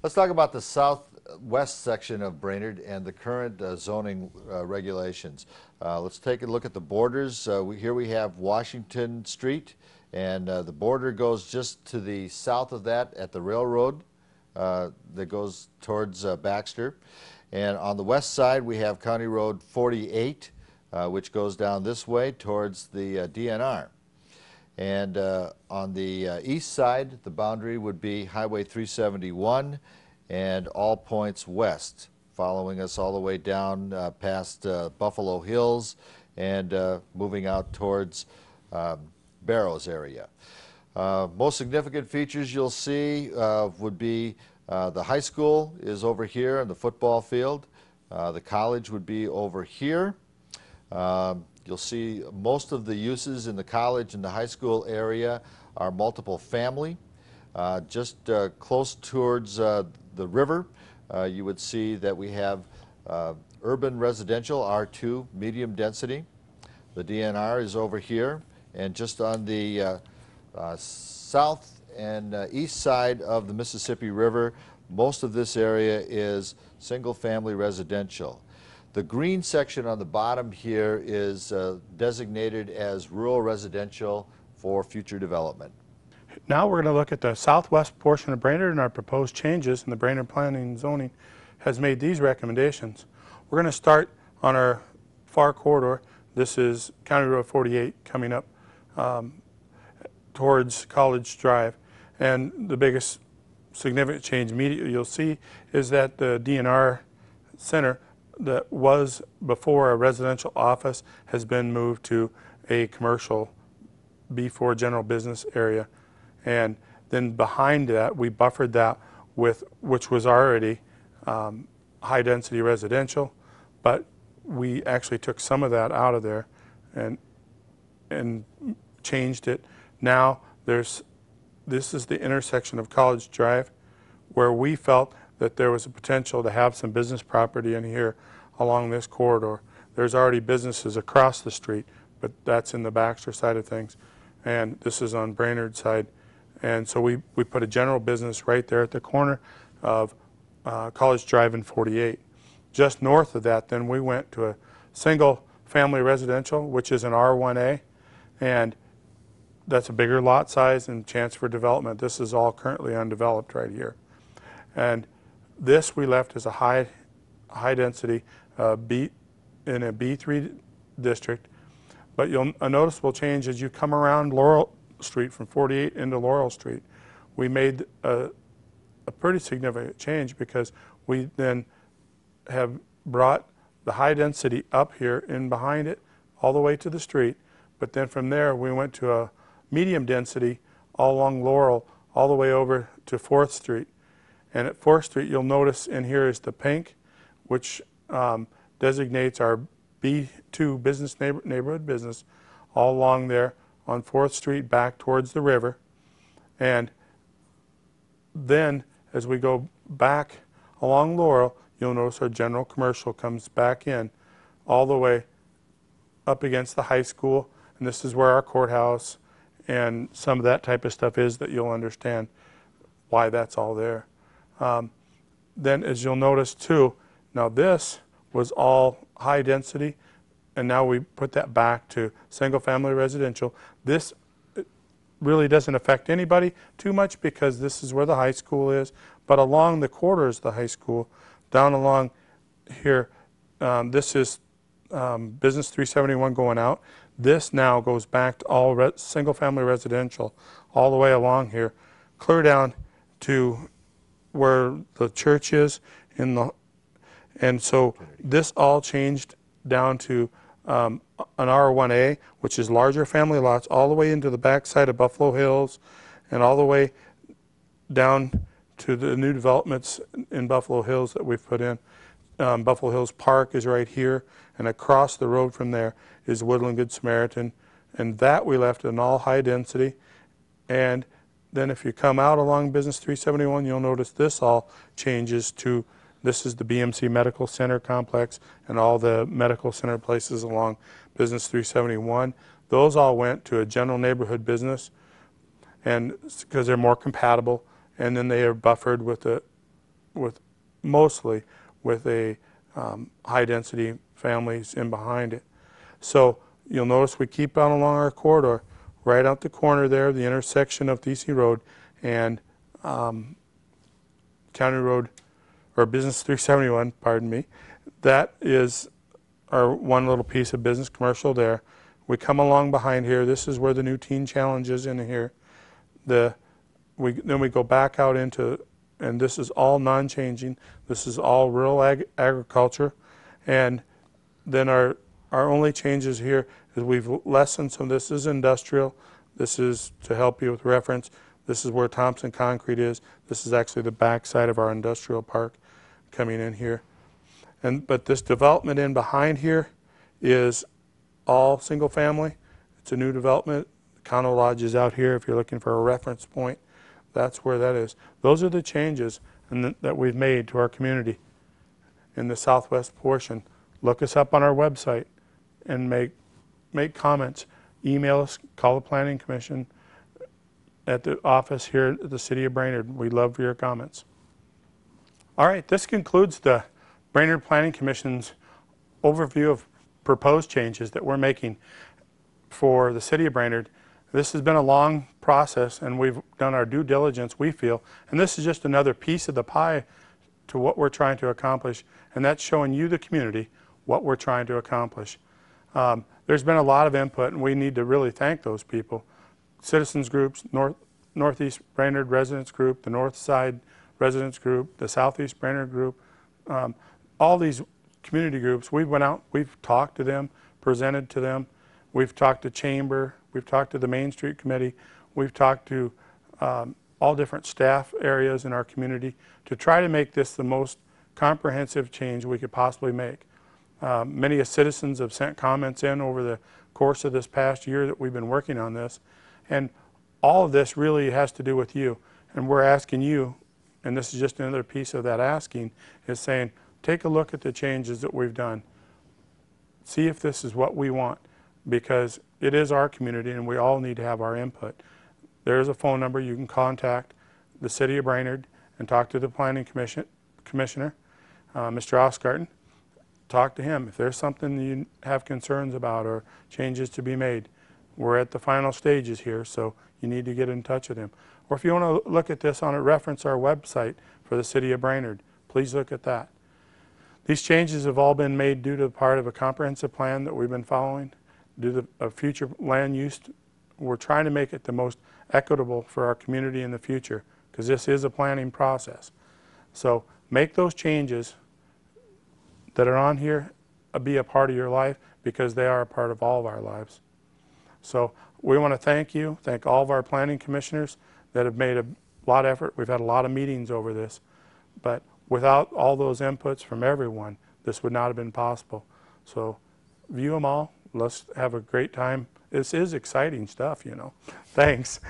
Let's talk about the southwest section of Brainerd and the current zoning regulations. Let's take a look at the borders. Here we have Washington Street, and the border goes just to the south of that at the railroad that goes towards Baxter. And on the west side we have County Road 48, which goes down this way towards the DNR. And on the east side, the boundary would be Highway 371 and all points west, following us all the way down past Buffalo Hills and moving out towards Barrows area. Most significant features you'll see would be the high school is over here in the football field. The college would be over here. You'll see most of the uses in the college and the high school area are multiple family. Just close towards the river, you would see that we have urban residential, R2, medium density. The DNR is over here, and just on the south and east side of the Mississippi River, most of this area is single family residential. The green section on the bottom here is designated as rural residential for future development. Now we're going to look at the southwest portion of Brainerd, and our proposed changes in the Brainerd Planning and Zoning has made these recommendations. We're going to start on our far corridor. This is County Road 48 coming up towards College Drive, and the biggest significant change immediately you'll see is that the DNR Center that was before a residential office has been moved to a commercial B4 general business area. And then behind that, we buffered that with, which was already high density residential, but we actually took some of that out of there and changed it. Now this is the intersection of College Drive, where we felt that there was a potential to have some business property in here along this corridor. There's already businesses across the street, but that's in the Baxter side of things, and this is on Brainerd side. And so we put a general business right there at the corner of College Drive and 48. Just north of that, then we went to a single family residential, which is an R1A, and that's a bigger lot size and chance for development. This is all currently undeveloped right here. And this we left as a high density in a B3 district. But a noticeable change as you come around Laurel Street from 48 into Laurel Street, we made a pretty significant change, because we then have brought the high density up here in behind it all the way to the street. But then from there we went to a medium density all along Laurel all the way over to 4th Street. And at 4th Street, you'll notice in here is the pink, which designates our B2 business neighborhood business all along there on 4th Street back towards the river. And then as we go back along Laurel, you'll notice our general commercial comes back in all the way up against the high school. And this is where our courthouse and some of that type of stuff is, that you'll understand why that's all there. Then as you'll notice too, now this was all high density, and now we put that back to single family residential. This really doesn't affect anybody too much, because this is where the high school is, but along the corridors of the high school, down along here, this is Business 371 going out. This now goes back to all single family residential all the way along here, clear down to where the church is and so this all changed down to an R1A, which is larger family lots all the way into the backside of Buffalo Hills and all the way down to the new developments in Buffalo Hills that we've put in. Buffalo Hills Park is right here, and across the road from there is Woodland Good Samaritan, and that we left in all high density. And then if you come out along Business 371, you'll notice this all changes to, this is the BMC Medical Center complex and all the medical center places along Business 371. Those all went to a general neighborhood business, and because they're more compatible, and then they are buffered with mostly with a high density families in behind it. So you'll notice we keep on along our corridor, right out the corner there, the intersection of DC Road and County Road, or Business 371, pardon me. That is our one little piece of business commercial there. We come along behind here. This is where the new Teen Challenge is in here. Then we go back out into, and this is all non-changing. This is all rural agriculture. And then our only changes here is we've lessened some. This is industrial. This is, to help you with reference, this is where Thompson Concrete is. This is actually the back side of our industrial park coming in here. But this development in behind here is all single family. It's a new development. Condo Lodge is out here if you're looking for a reference point. That's where that is. Those are the changes that we've made to our community in the southwest portion. Look us up on our website and make comments. Email us, call the Planning Commission at the office here at the City of Brainerd. We'd love for your comments. All right, this concludes the Brainerd Planning Commission's overview of proposed changes that we're making for the City of Brainerd. This has been a long process, and we've done our due diligence, we feel, and this is just another piece of the pie to what we're trying to accomplish, and that's showing you, the community, what we're trying to accomplish. There's been a lot of input, and we need to really thank those people. Citizens groups, Northeast Brainerd Residents Group, the North Side Residents Group, the Southeast Brainerd Group, all these community groups, we went out, we've talked to them, presented to them, we've talked to Chamber, we've talked to the Main Street Committee, we've talked to all different staff areas in our community to try to make this the most comprehensive change we could possibly make. Many citizens have sent comments in over the course of this past year that we've been working on this, and all of this really has to do with you, and we're asking you, and this is just another piece of that asking, is saying, take a look at the changes that we've done. See if this is what we want, because it is our community and we all need to have our input. There's a phone number you can contact the City of Brainerd and talk to the Planning Commissioner, Mr. Oscarton. Talk to him. If there's something you have concerns about or changes to be made, we're at the final stages here, so you need to get in touch with him. Or if you want to look at this on a reference our website for the City of Brainerd, please look at that. These changes have all been made due to part of a comprehensive plan that we've been following, due to future land use. We're trying to make it the most equitable for our community in the future, because this is a planning process. So make those changes that are on here be a part of your life, because they are a part of all of our lives. So we want to thank all of our planning commissioners that have made a lot of effort. We've had a lot of meetings over this, but without all those inputs from everyone, this would not have been possible. So view them all. Let's have a great time. This is exciting stuff, you know. Thanks.